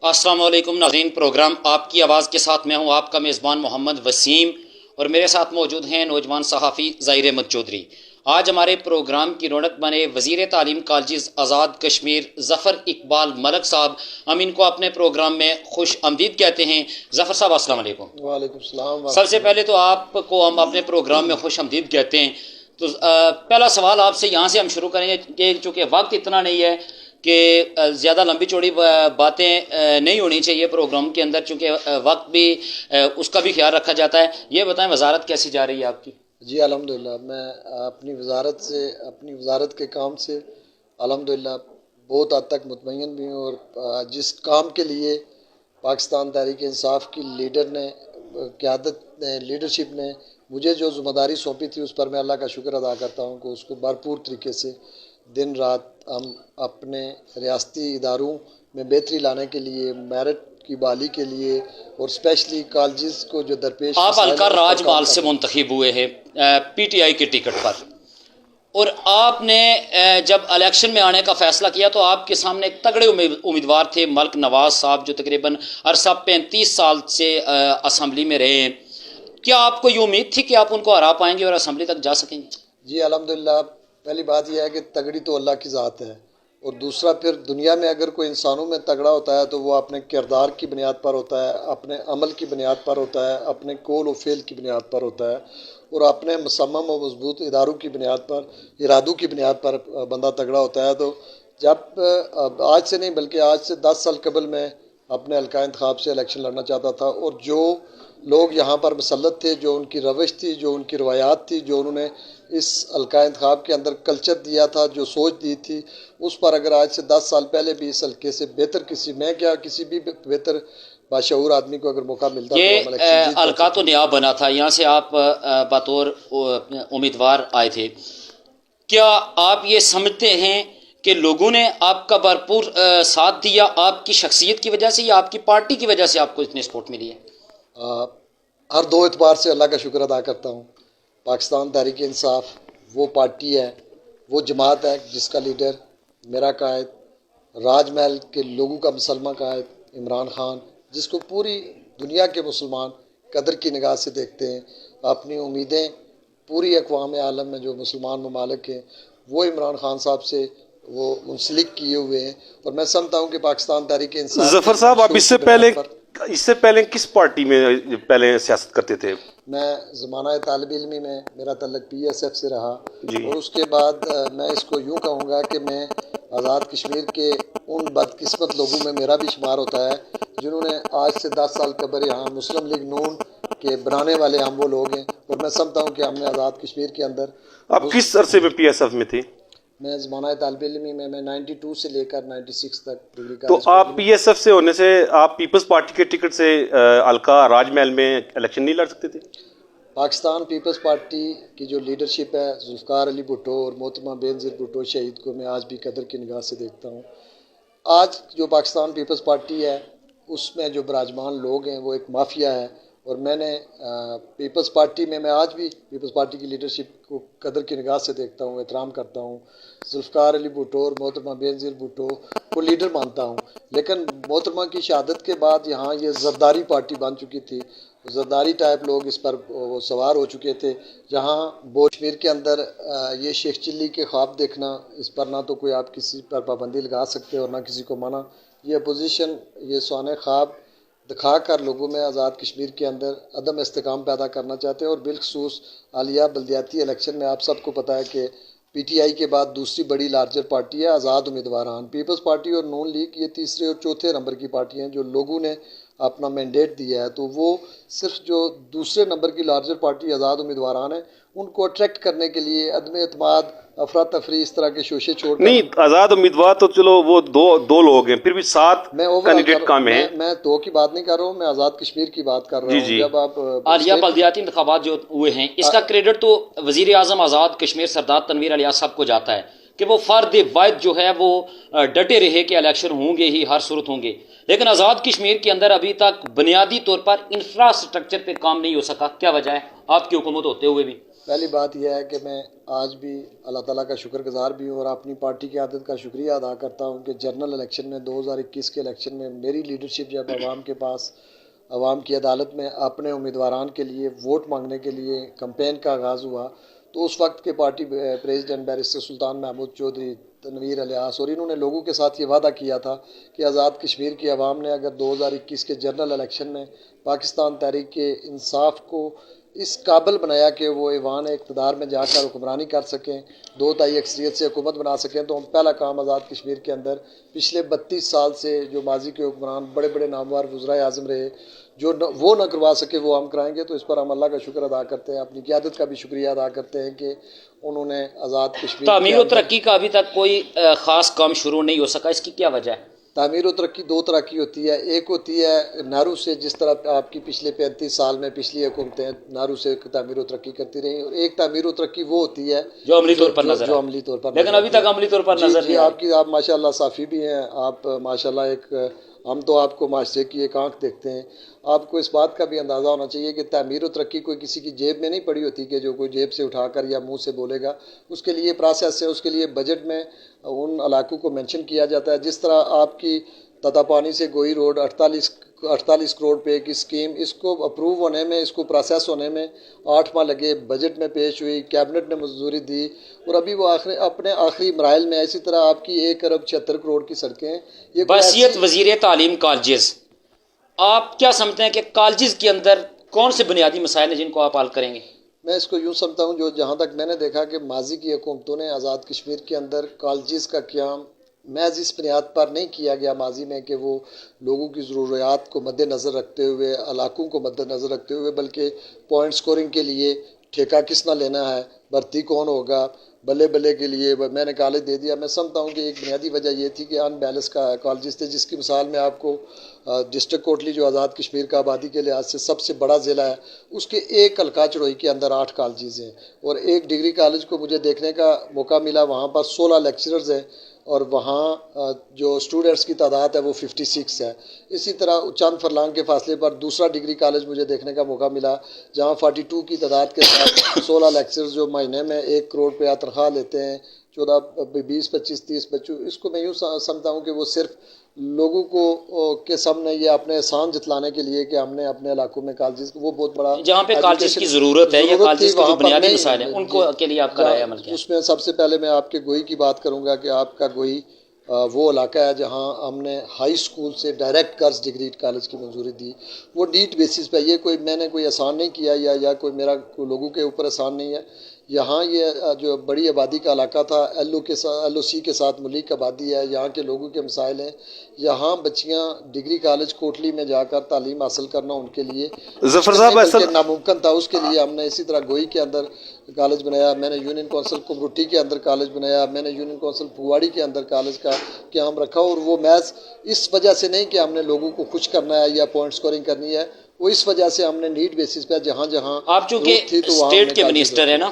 السلام علیکم ناظرین، پروگرام آپ کی آواز کے ساتھ میں ہوں آپ کا میزبان محمد وسیم، اور میرے ساتھ موجود ہیں نوجوان صحافی ظاہر احمد چودھری۔ آج ہمارے پروگرام کی رونق بنے وزیر تعلیم کالجز آزاد کشمیر ظفر اقبال ملک صاحب۔ ہم ان کو اپنے پروگرام میں خوش آمدید کہتے ہیں۔ ظفر صاحب السلام علیکم۔ وعلیکم السلام۔ سب سے پہلے تو آپ کو ہم اپنے پروگرام میں خوش آمدید کہتے ہیں۔ تو پہلا سوال آپ سے یہاں سے ہم شروع کریں گے کہ چونکہ وقت اتنا نہیں ہے کہ زیادہ لمبی چوڑی باتیں نہیں ہونی چاہیے پروگرام کے اندر، چونکہ وقت بھی اس کا بھی خیال رکھا جاتا ہے۔ یہ بتائیں وزارت کیسی جا رہی ہے آپ کی؟ جی الحمدللہ، میں اپنی وزارت کے کام سے الحمدللہ بہت حد تک مطمئن بھی ہوں، اور جس کام کے لیے پاکستان تحریک انصاف کی قیادت نے لیڈرشپ نے مجھے جو ذمہ داری سونپی تھی، اس پر میں اللہ کا شکر ادا کرتا ہوں کہ اس کو بھرپور طریقے سے دن رات ہم اپنے ریاستی اداروں میں بہتری لانے کے لیے، میرٹ کی بحالی کے لیے، اور اسپیشلی کالجز کو جو درپیش آپ حلقہ راج مال سے منتخب ہوئے ہیں پی ٹی آئی کے ٹکٹ پر، اور آپ نے جب الیکشن میں آنے کا فیصلہ کیا تو آپ کے سامنے ایک تگڑے امیدوار تھے ملک نواز صاحب، جو تقریباً عرصہ 35 سال سے اسمبلی میں رہے ہیں۔ کیا آپ کو یہ امید تھی کہ آپ ان کو ہرا پائیں گے اور اسمبلی تک جا سکیں گے؟ جی الحمدللہ، پہلی بات یہ ہے کہ تگڑی تو اللہ کی ذات ہے، اور دوسرا پھر دنیا میں اگر کوئی انسانوں میں تگڑا ہوتا ہے تو وہ اپنے کردار کی بنیاد پر ہوتا ہے، اپنے عمل کی بنیاد پر ہوتا ہے، اپنے قول و فعل کی بنیاد پر ہوتا ہے، اور اپنے مصمم و مضبوط اداروں کی بنیاد پر، ارادوں کی بنیاد پر بندہ تگڑا ہوتا ہے۔ تو جب آج سے نہیں بلکہ آج سے 10 سال قبل میں اپنے حلقہ انتخاب سے الیکشن لڑنا چاہتا تھا، اور جو لوگ یہاں پر مسلط تھے، جو ان کی روش تھی، جو ان کی روایات تھی، جو انہوں نے اس حلقہ انتخاب کے اندر کلچر دیا تھا، جو سوچ دی تھی، اس پر اگر آج سے 10 سال پہلے بھی اس حلقے سے بہتر کسی بھی بہتر باشعور آدمی کو اگر موقع ملتا تو ہم الیکشن یہ جیت حلقہ تو نیا بنا تھا، یہاں سے آپ بطور امیدوار آئے تھے۔ کیا آپ یہ سمجھتے ہیں کہ لوگوں نے آپ کا بھرپور ساتھ دیا آپ کی شخصیت کی وجہ سے، یا آپ کی پارٹی کی وجہ سے آپ کو اتنی سپورٹ ملی ہے؟ ہر دو اعتبار سے اللہ کا شکر ادا کرتا ہوں۔ پاکستان تحریک انصاف وہ پارٹی ہے، وہ جماعت ہے جس کا لیڈر میرا قائد، راج محل کے لوگوں کا مسلمہ قائد عمران خان، جس کو پوری دنیا کے مسلمان قدر کی نگاہ سے دیکھتے ہیں۔ اپنی امیدیں پوری اقوام عالم میں جو مسلمان ممالک ہیں وہ عمران خان صاحب سے وہ منسلک کیے ہوئے ہیں، اور میں سمجھتا ہوں کہ پاکستان تحریک انصاف ظفر صاحب، آپ اس سے پہلے کس پارٹی میں پہلے سیاست کرتے تھے؟ میں زمانہ طالب علمی میں میرا تعلق پی ایس ایف سے رہا، جی، اور اس کے بعد میں اس کو یوں کہوں گا کہ میں آزاد کشمیر کے ان بدقسمت لوگوں میں میرا بھی شمار ہوتا ہے جنہوں نے آج سے 10 سال قبل یہاں مسلم لیگ نون کے بنانے والے ہم وہ لوگ ہیں، اور میں سمجھتا ہوں کہ ہم نے آزاد کشمیر کے اندر آپ کس عرصے میں پی ایس ایف میں تھے؟ میں زمانہ طالب علمی میں 92 سے لے کر 96 تک ڈگری تو کالج آپ پی ایس ایف سے ہونے سے آپ پیپلز پارٹی کے ٹکٹ سے حلقہ راج محل میں الیکشن نہیں لڑ سکتے تھے؟ پاکستان پیپلز پارٹی کی جو لیڈرشپ ہے، ذوالفقار علی بھٹو اور محترمہ بینظیر بھٹو شہید کو میں آج بھی قدر کی نگاہ سے دیکھتا ہوں۔ آج جو پاکستان پیپلز پارٹی ہے اس میں جو براجمان لوگ ہیں وہ ایک مافیا ہے، اور میں نے پیپلز پارٹی میں آج بھی پیپلز پارٹی کی لیڈرشپ کو قدر کی نگاہ سے دیکھتا ہوں، احترام کرتا ہوں۔ ذوالفقار علی بھٹو اور محترمہ بینظیر بھٹو کو لیڈر مانتا ہوں، لیکن محترمہ کی شہادت کے بعد یہاں یہ زرداری پارٹی بن چکی تھی، زرداری ٹائپ لوگ اس پر وہ سوار ہو چکے تھے، جہاں کشمیر کے اندر یہ شیخ چلی کے خواب دیکھنا، اس پر نہ تو کوئی آپ کسی پر پابندی لگا سکتے اور نہ کسی کو منع۔ یہ اپوزیشن یہ سونے خواب دکھا کر لوگوں میں آزاد کشمیر کے اندر عدم استحکام پیدا کرنا چاہتے ہیں، اور بالخصوص حالیہ بلدیاتی الیکشن میں آپ سب کو پتہ ہے کہ پی ٹی آئی کے بعد دوسری بڑی لارجر پارٹی ہے آزاد امیدواران۔ پیپلز پارٹی اور نون لیگ یہ تیسرے اور چوتھے نمبر کی پارٹی ہیں جو لوگوں نے اپنا مینڈیٹ دیا ہے، تو وہ صرف جو دوسرے نمبر کی لارجر پارٹی آزاد امیدواران ہیں ان کو اٹریکٹ کرنے کے لیے عدم اعتماد، افراتفری، اس طرح کے شوشے چھوڑ کر نہیں، آزاد امیدوار تو چلو وہ دو لوگ ہیں، پھر بھی 7 کینڈیڈیٹ کام ہیں۔ میں دو کی بات نہیں کر رہا ہوں، میں آزاد کشمیر کی بات کر رہا ہوں۔ جی جب آپ حالیہ بلدیاتی انتخابات جو ہوئے ہیں اس کا کریڈٹ تو وزیر اعظم آزاد کشمیر سردار تنویر الیاس صاحب کو جاتا ہے کہ وہ فرد واحد جو ہے وہ ڈٹے رہے کہ الیکشن ہوں گے ہی، ہر صورت ہوں گے، لیکن آزاد کشمیر کے اندر ابھی تک بنیادی طور پر انفراسٹرکچر پہ کام نہیں ہو سکا۔ کیا وجہ ہے آپ کی حکومت ہوتے ہوئے بھی؟ پہلی بات یہ ہے کہ میں آج بھی اللہ تعالیٰ کا شکر گزار بھی ہوں اور اپنی پارٹی کی عادت کا شکریہ ادا کرتا ہوں کہ جنرل الیکشن میں 2021 کے الیکشن میں میری لیڈرشپ جب عوام کے پاس عوام کی عدالت میں اپنے امیدواران کے لیے ووٹ مانگنے کے لیے کمپین کا آغاز ہوا تو اس وقت کے پارٹی پریزیڈنٹ بیرسٹر سلطان محمود چودھری، تنویر الیاس، اور انہوں نے لوگوں کے ساتھ یہ وعدہ کیا تھا کہ آزاد کشمیر کی عوام نے اگر 2021 کے جنرل الیکشن میں پاکستان تحریک انصاف کو اس قابل بنایا کہ وہ ایوان اقتدار میں جا کر حکمرانی کر سکیں، 2/3 اکثریت سے حکومت بنا سکیں، تو ہم پہلا کام آزاد کشمیر کے اندر پچھلے 32 سال سے جو ماضی کے حکمران بڑے بڑے نامور وزرائے اعظم رہے جو وہ نہ کروا سکے وہ ہم کرائیں گے. تو اس پر ہم اللہ کا شکر ادا کرتے ہیں، اپنی قیادت کا بھی شکریہ ادا کرتے ہیں کہ انہوں نے آزاد کشمیر تعمیر و ترقی کا ابھی تک کوئی خاص کام شروع نہیں ہو سکا، اس کی کیا وجہ ہے؟ تعمیر و ترقی دو طرح کی ہوتی ہے. ایک ہوتی ہے نہرو سے، جس طرح آپ کی پچھلے 35 سال میں پچھلی حکومتیں نہرو سے تعمیر و ترقی کرتی رہی، اور ایک تعمیر و ترقی وہ ہوتی ہے جو عملی طور پر نظر جو عملی طور پر لیکن ابھی تک عملی طور پر نظر نہیں آپ ماشاءاللہ صافی بھی ہیں، آپ ماشاءاللہ ایک ہم تو آپ کو معاشرے کی ایک آنکھ دیکھتے ہیں. آپ کو اس بات کا بھی اندازہ ہونا چاہیے کہ تعمیر و ترقی کوئی کسی کی جیب میں نہیں پڑی ہوتی کہ جو کوئی جیب سے اٹھا کر یا منہ سے بولے گا. اس کے لیے پروسیس ہے، اس کے لیے بجٹ میں ان علاقوں کو مینشن کیا جاتا ہے. جس طرح آپ کی تتاپانی سے گوئی روڈ 48 کروڑ پہ کی اسکیم، اس کو اپروو ہونے میں، اس کو پروسیس ہونے میں 8 ماہ لگے، بجٹ میں پیش ہوئی، کیبنٹ نے منظوری دی اور ابھی وہ اپنے آخری مراحل میں. اسی طرح آپ کی 1 ارب 76 کروڑ کی سڑکیں. یہ بحیثیت وزیر تعلیم کالجز، آپ کیا سمجھتے ہیں کہ کالجز کے اندر کون سے بنیادی مسائل ہیں جن کو آپ حل کریں گے؟ میں اس کو یوں سمجھتا ہوں، جہاں تک میں نے دیکھا کہ ماضی کی حکومتوں نے آزاد کشمیر کے اندر کالجز کا قیام محض اس بنیاد پر نہیں کیا گیا ماضی میں کہ وہ لوگوں کی ضروریات کو مد نظر رکھتے ہوئے، علاقوں کو مد نظر رکھتے ہوئے، بلکہ پوائنٹ سکورنگ کے لیے ٹھیکہ کس نہ لینا ہے، بھرتی کون ہوگا، بلے بلے کے لیے میں نے کالج دے دیا. میں سمجھتا ہوں کہ ایک بنیادی وجہ یہ تھی کہ ان بیلنس کا کالجز تھے، جس کی مثال میں آپ کو ڈسٹرکٹ کوٹلی جو آزاد کشمیر کا آبادی کے لحاظ سے سب سے بڑا ضلع ہے، اس کے ایک حلقہ چڑوئی کے اندر 8 کالجز ہیں، اور ایک ڈگری کالج کو مجھے دیکھنے کا موقع ملا، وہاں پر 16 لیکچررز ہیں اور وہاں جو اسٹوڈنٹس کی تعداد ہے وہ 56 ہے. اسی طرح چند فرلانگ کے فاصلے پر دوسرا ڈگری کالج مجھے دیکھنے کا موقع ملا جہاں 42 کی تعداد کے ساتھ 16 لیکچرز جو مہینے میں 1 کروڑ روپیہ تنخواہ لیتے ہیں، 20 25 30 بچوں. اس کو میں یوں سمجھتا ہوں کہ وہ صرف لوگوں کو کے سامنے یہ اپنے احسان جتلانے کے لیے کہ ہم نے اپنے علاقوں میں کالجز، وہ بہت بڑا جہاں پہ کالجز کی ضرورت ہے یا کالجز کے جو بنیادی مسائل ہیں ان کو کے لیے آپ کا رائے عمل کیا ہے؟ اس میں سب سے پہلے میں آپ کے گوئی کی بات کروں گا کہ آپ کا گوئی وہ علاقہ ہے جہاں ہم نے ہائی اسکول سے ڈائریکٹ گرلز ڈگری کالج کی منظوری دی. وہ نیٹ بیسس پہ، یہ کوئی میں نے کوئی احسان نہیں کیا یا کوئی میرا لوگوں کے اوپر احسان نہیں ہے. یہاں یہ جو بڑی آبادی کا علاقہ تھا، LOC کے ساتھ ملک آبادی ہے، یہاں کے لوگوں کے مسائل ہیں. یہاں بچیاں ڈگری کالج کوٹلی میں جا کر تعلیم حاصل کرنا ان کے لیے ظفر صاحب ناممکن تھا. اس کے لیے ہم نے اسی طرح گوئی کے اندر کالج بنایا، میں نے یونین کونسل کمروٹی کے اندر کالج بنایا، میں نے یونین کونسل پھواڑی کے اندر کالج کا قیام رکھا. اور وہ محض اس وجہ سے نہیں کہ ہم نے لوگوں کو خوش کرنا ہے یا پوائنٹ سکورنگ کرنی ہے، وہ اس وجہ سے ہم نے نیڈ بیسس پہ جہاں جہاں آپ چونکہ اسٹیٹ کے منسٹر ہیں نا،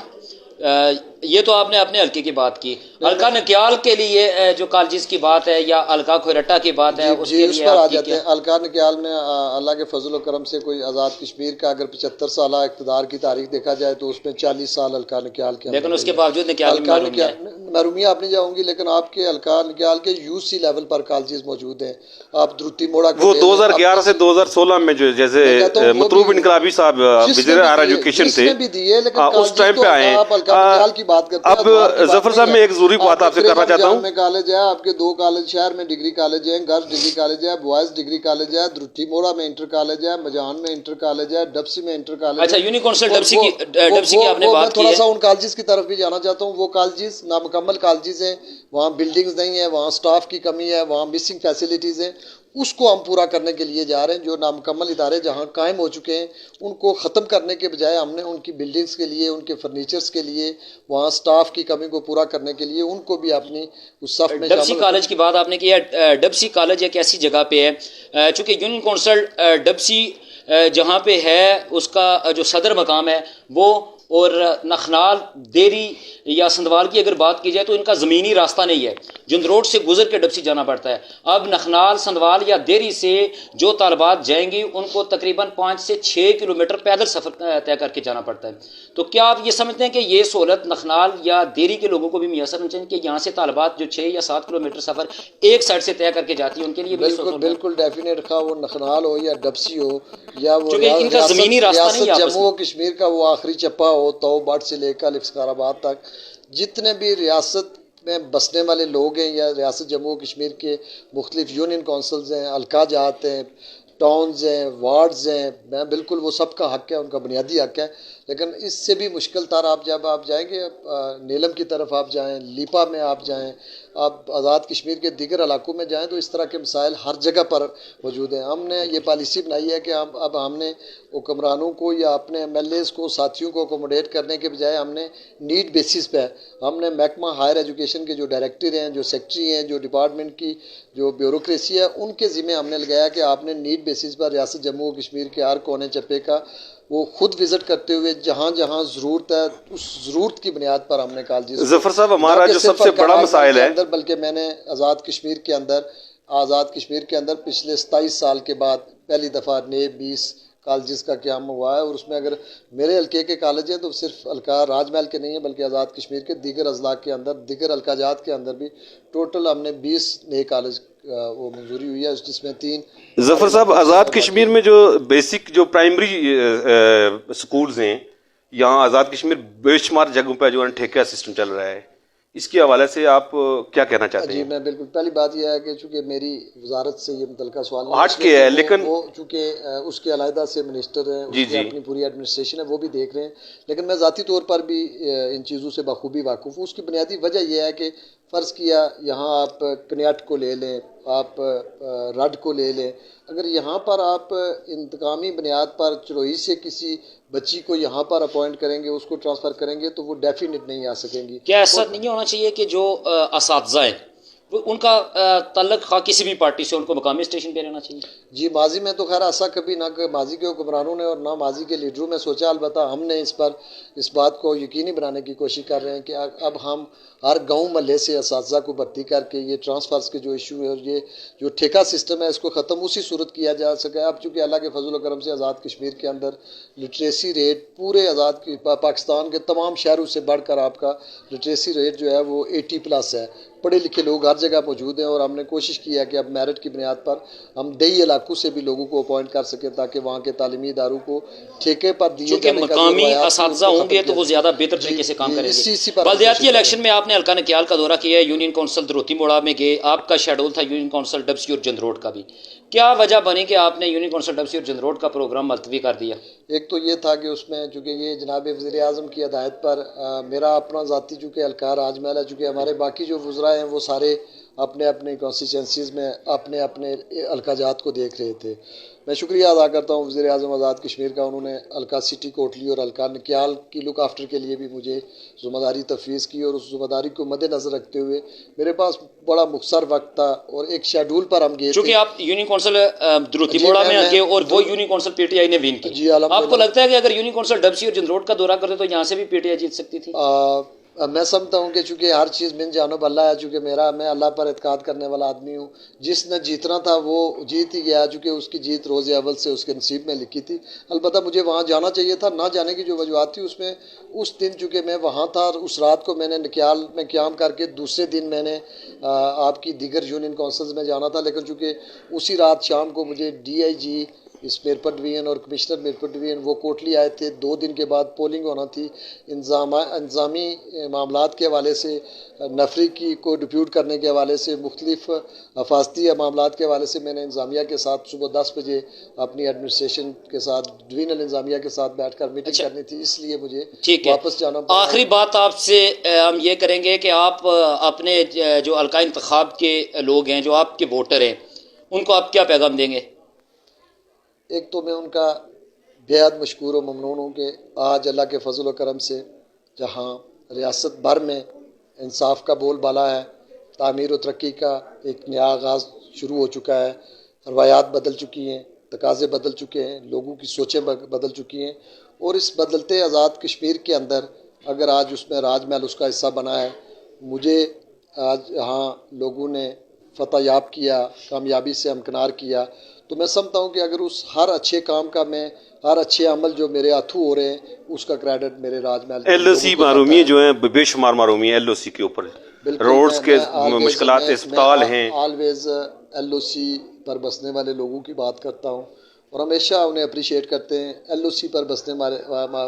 یہ تو آپ نے اپنے حلقے کی بات کی، حلقہ نکیال کے لیے جو کالجز کی بات ہے یا حلقہ کھوئرٹا کی بات ہے اس کے اس لیے پر آ آپ کی جاتے ہیں. حلقہ نکیال میں اللہ کے فضل و کرم سے کوئی آزاد کشمیر کا اگر 75 سالہ اقتدار کی تاریخ دیکھا جائے تو اس میں 40 سال حلقہ نکیال کے لیکن اس کے باوجود نکیال میں محرومیہ آپ نہیں جاؤں گی، لیکن آپ کے حلقہ نکیال کے UC لیول پر کالجز موجود ہیں. آپ دروتی موڑا وہ 2011 سے 2016 میں جو جیسے مطلوب انقلابی صاحب وزیر اعلیٰ ایجوکیشن تھے اس ٹائم پہ آئے ہیں. اب ظفر صاحب میں ایک ضروری بات آپ سے کرنا چاہتا ہوں. میں کالج ہے آپ کے 2 کالج شہر میں ڈگری کالج ہیں، گرلز ڈگری کالج ہے، بوائز ڈگری کالج ہے، دروتی موڑا میں انٹر کالج ہے، مجان میں انٹر کالج ہے، ڈبسی میں انٹر کالج ہے. اچھا، یونی کونسل ڈبسی کی آپ نے بات کی ہے. تھوڑا سا ان کالجز کی طرف بھی جانا چاہتا ہوں. وہ کالجز نامکمل کالجز ہیں، وہاں بلڈنگز نہیں ہیں، وہاں سٹاف کی کمی ہے، وہاں مسنگ فیسلٹیز ہیں. اس کو ہم پورا کرنے کے لیے جا رہے ہیں. جو نامکمل ادارے جہاں قائم ہو چکے ہیں ان کو ختم کرنے کے بجائے ہم نے ان کی بلڈنگز کے لیے، ان کے فرنیچرز کے لیے، وہاں سٹاف کی کمی کو پورا کرنے کے لیے ان کو بھی اپنی اس صف میں ڈبسی کالج کی بات آپ نے کی ہے. ڈبسی کالج ایک ایسی جگہ پہ ہے چونکہ یونین کونسل ڈبسی جہاں پہ ہے اس کا جو صدر مقام ہے وہ اور نخنال دیری یا سندوال کی اگر بات کی جائے تو ان کا زمینی راستہ نہیں ہے، جند روڈ سے گزر کے ڈبسی جانا پڑتا ہے. اب نخنال سندوال یا دیری سے جو طالبات جائیں گی ان کو تقریباً 5 سے 6 کلومیٹر پیدل سفر طے کر کے جانا پڑتا ہے. تو کیا آپ یہ سمجھتے ہیں کہ یہ سہولت نخنال یا دیری کے لوگوں کو بھی میسر ہونی چاہیے کہ یہاں سے طالبات جو 6 یا 7 کلومیٹر سفر ایک سائڈ سے طے کر کے جاتی ہیں ان کے لیے بالکل بالکل ڈیفینیٹ خواہ وہ نخنال ہو یا ڈبسی ہو یا وہ ان کا زمینی راستہ نہیں ہے جموں و کشمیر کا وہ آخری چپا ہو تو بٹ سے لے کر لفسکار آباد تک، جتنے بھی ریاست میں بسنے والے لوگ ہیں یا ریاست جموں و کشمیر کے مختلف یونین کونسلز ہیں، حلقہ جات ہیں، ٹاؤنز ہیں، وارڈز ہیں، میں بالکل وہ سب کا حق ہے، ان کا بنیادی حق ہے. لیکن اس سے بھی مشکل تر آپ جب آپ جائیں گے نیلم کی طرف آپ جائیں، لیپا میں آپ جائیں، آپ آزاد کشمیر کے دیگر علاقوں میں جائیں تو اس طرح کے مسائل ہر جگہ پر موجود ہیں. ہم نے یہ پالیسی بنائی ہے کہ اب ہم نے حکمرانوں کو یا اپنے ایم ایل ایز کو، ساتھیوں کو اکوموڈیٹ کرنے کے بجائے ہم نے نیڈ بیسس پہ ہم نے محکمہ ہائر ایجوکیشن کے جو ڈائریکٹر ہیں، جو سیکٹری ہیں، جو ڈپارٹمنٹ کی جو بیوروکریسی ہے، ان کے ذمہ ہم نے لگایا کہ آپ نے نیڈ بیسس پر ریاست جموں و کشمیر کے ہر کونے چپے کا وہ خود وزٹ کرتے ہوئے جہاں جہاں ضرورت ہے اس ضرورت کی بنیاد پر ہم نے کالجز. ظفر صاحب، ہمارا جو سب سے بڑا مسائل ہے بلکہ میں نے آزاد کشمیر کے اندر پچھلے 27 سال کے بعد پہلی دفعہ نئے 20 کالجز کا قیام ہوا ہے، اور اس میں اگر میرے حلقے کے کالج ہیں تو صرف حلقہ راج محل کے نہیں ہیں بلکہ آزاد کشمیر کے دیگر اضلاع کے اندر، دیگر حلقہ جات کے اندر بھی ٹوٹل ہم نے 20 نئے کالج وہ منظوری ہوئی ہے، جس میں 3. ظفر صاحب، آزاد کشمیر میں جو بیسک جو پرائمری سکولز ہیں، یہاں آزاد کشمیر بے شمار جگہوں پہ جو ہے ٹھیکہ سسٹم چل رہا ہے، اس کے حوالے سے آپ کیا کہنا چاہتے ہیں؟ جی میں بالکل، پہلی بات یہ ہے کہ چونکہ میری وزارت سے یہ متعلقہ سوال ہٹ کے ہے، لیکن وہ چونکہ اس کے علیحدہ سے منسٹر ہیں، اس کی اپنی پوری ایڈمنسٹریشن ہے، وہ بھی دیکھ رہے ہیں، لیکن میں ذاتی طور پر بھی ان چیزوں سے بخوبی واقف ہوں. اس کی بنیادی وجہ یہ ہے کہ فرض کیا یہاں آپ کنیٹ کو لے لیں، آپ رڈ کو لے لیں، اگر یہاں پر آپ انتقامی بنیاد پر چروئی سے کسی بچی کو یہاں پر اپوائنٹ کریں گے، اس کو ٹرانسفر کریں گے تو وہ ڈیفینیٹ نہیں آ سکیں گی. کیا ایسا نہیں ہونا چاہیے کہ جو اساتذہ ہیں ان کا تعلق خواہ کسی بھی پارٹی سے، ان کو مقامی اسٹیشن پہ رہنا چاہیے؟ جی ماضی میں تو خیر ایسا کبھی نہ کہ ماضی کے حکمرانوں نے اور نہ ماضی کے لیڈروں میں سوچا، البتہ ہم نے اس بات کو یقینی بنانے کی کوشش کر رہے ہیں کہ اب ہم ہر گاؤں محلے سے اساتذہ کو بھرتی کر کے یہ ٹرانسفرز کے جو ایشو ہے اور یہ جو ٹھیکہ سسٹم ہے اس کو ختم اسی صورت کیا جا سکے. اب چونکہ اللہ کے فضل و کرم سے آزاد کشمیر کے اندر لٹریسی ریٹ پورے پاکستان کے تمام شہروں سے بڑھ کر آپ کا لٹریسی ریٹ جو ہے وہ 80+ ہے. پڑھے لکھے لوگ ہر جگہ موجود ہیں، اور ہم نے کوشش کی ہے کہ اب میرٹ کی بنیاد پر ہم دیہی علاقوں سے بھی لوگوں کو اپوائنٹ کر سکیں تاکہ وہاں کے تعلیمی اداروں کو ٹھیکے پر دیے چونکہ مقامی اساتذہ ہوں گے تو وہ زیادہ بہتر طریقے سے کام کریں گے. بلدیاتی الیکشن میں آپ نے حلقہ نکیال کا دورہ کیا ہے، یونین کونسل دروتی موڑا میں گئے، آپ کا شیڈول تھا یونین کونسل ڈبسی اور جند روڈ کا بھی. کیا وجہ بنی کہ آپ نے یونین کونسل ڈبسی اور جند روڈ کا پروگرام ملتوی کر دیا؟ ایک تو یہ تھا کہ اس میں چونکہ یہ جناب وزیر اعظم کی ہدایت پر میرا اپنا ذاتی چونکہ حلقہ راج محل ہے، چونکہ ہمارے باقی جو وزراء ہیں وہ سارے اپنے اپنے کانسٹیچوئنسیز میں اپنے اپنے حلقہ جات کو دیکھ رہے تھے. میں شکریہ ادا کرتا ہوں وزیر اعظم آزاد کشمیر کا، انہوں نے حلقہ سٹی کوٹلی اور حلقہ نکیال کی لک آفٹر کے لیے بھی مجھے ذمہ داری تفویض کی، اور اس ذمہ داری کو مد نظر رکھتے ہوئے میرے پاس بڑا مختصر وقت تھا اور ایک شیڈول پر ہم گئے. چونکہ آپ یونین کونسل دروتی موڑا میں گئے اور وہ union council P T I نے ون کی، جی آپ کو لگتا ہے کہ اگر یونین کونسل ڈبسی اور جند روڈ کا دورہ کرتے تو یہاں سے بھی پی ٹی آئی جیت سکتی تھی؟ میں سمجھتا ہوں کہ چونکہ ہر چیز من جانب اللہ ہے، چونکہ میں اللہ پر اعتقاد کرنے والا آدمی ہوں، جس نے جیتنا تھا وہ جیت ہی گیا، چونکہ اس کی جیت روز اول سے اس کے نصیب میں لکھی تھی. البتہ مجھے وہاں جانا چاہیے تھا، نہ جانے کی جو وجوہات تھی اس میں اس دن چونکہ میں وہاں تھا اور اس رات کو میں نے نکیال میں قیام کر کے دوسرے دن میں نے آپ کی دیگر یونین کونسلز میں جانا تھا، لیکن چونکہ اسی رات شام کو مجھے ڈی آئی جی اس میرپت ڈویژن اور کمشنر میرپت ڈویژن وہ کوٹلی آئے تھے. 2 دن کے بعد پولنگ ہونا تھی. انتظامی معاملات کے حوالے سے، نفری کی کو ڈپیوٹ کرنے کے حوالے سے، مختلف حفاظتی معاملات کے حوالے سے میں نے انتظامیہ کے ساتھ صبح 10 بجے اپنی ایڈمنسٹریشن کے ساتھ ڈویژنل انتظامیہ کے ساتھ بیٹھ کر میٹنگ کرنی تھی، اس لیے مجھے واپس جانا پڑا. آخری بات آپ سے ہم یہ کریں گے کہ آپ اپنے جو حلقہ انتخاب کے لوگ ہیں، جو آپ کے ووٹر ہیں، ان کو آپ کیا پیغام دیں گے؟ ایک تو میں ان کا بےحد مشکور و ممنون ہوں کہ آج اللہ کے فضل و کرم سے جہاں ریاست بھر میں انصاف کا بول بالا ہے، تعمیر و ترقی کا ایک نیا آغاز شروع ہو چکا ہے، روایات بدل چکی ہیں، تقاضے بدل چکے ہیں، لوگوں کی سوچیں بدل چکی ہیں، اور اس بدلتے آزاد کشمیر کے اندر اگر آج اس میں راج محل اس کا حصہ بنا ہے، مجھے آج یہاں لوگوں نے فتح یاب کیا، کامیابی سے ہمکنار کیا، تو میں سمجھتا ہوں کہ اگر اس ہر اچھے کام کا میں ہر اچھے عمل جو میرے ہاتھوں ہو رہے ہیں اس کا کریڈٹ میرے راج محل ایل او سی محرومی جو ہیں بے شمار محرومی ایل او سی کے اوپر، روڈز کے مشکلات، اسپتال ہیں، آلویز ایل او سی پر بسنے والے لوگوں کی بات کرتا ہوں اور ہمیشہ انہیں اپریشیٹ کرتے ہیں۔ ایل او سی پر بسنے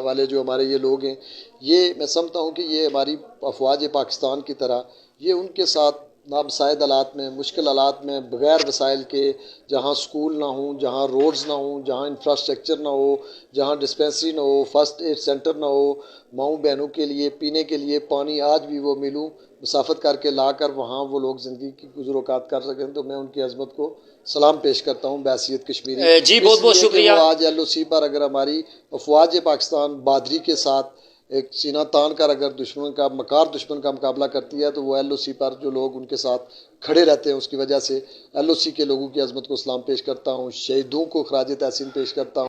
والے جو ہمارے یہ لوگ ہیں، یہ میں سمجھتا ہوں کہ یہ ہماری افواج پاکستان کی طرح یہ ان کے ساتھ نامساعد حالات میں، مشکل حالات میں، بغیر وسائل کے، جہاں سکول نہ ہوں، جہاں روڈز نہ ہوں، جہاں انفراسٹرکچر نہ ہو، جہاں ڈسپینسری نہ ہو، فرسٹ ایڈ سینٹر نہ ہو، ماؤں بہنوں کے لیے پینے کے لیے پانی آج بھی وہ ملوں مسافت کر کے لا کر وہاں وہ لوگ زندگی کی گزر اوقات کر سکیں، تو میں ان کی عظمت کو سلام پیش کرتا ہوں بحیثیت کشمیری۔ جی بہت بہت شکریہ۔ آج ایل او سی پر اگر ہماری افواج پاکستان بہادری کے ساتھ ایک سینہ تان کر اگر دشمن کا مکار دشمن کا مقابلہ کرتی ہے، تو وہ ایل او سی پر جو لوگ ان کے ساتھ کھڑے رہتے ہیں اس کی وجہ سے ایل او سی کے لوگوں کی عظمت کو سلام پیش کرتا ہوں، شہیدوں کو خراج تحسین پیش کرتا ہوں۔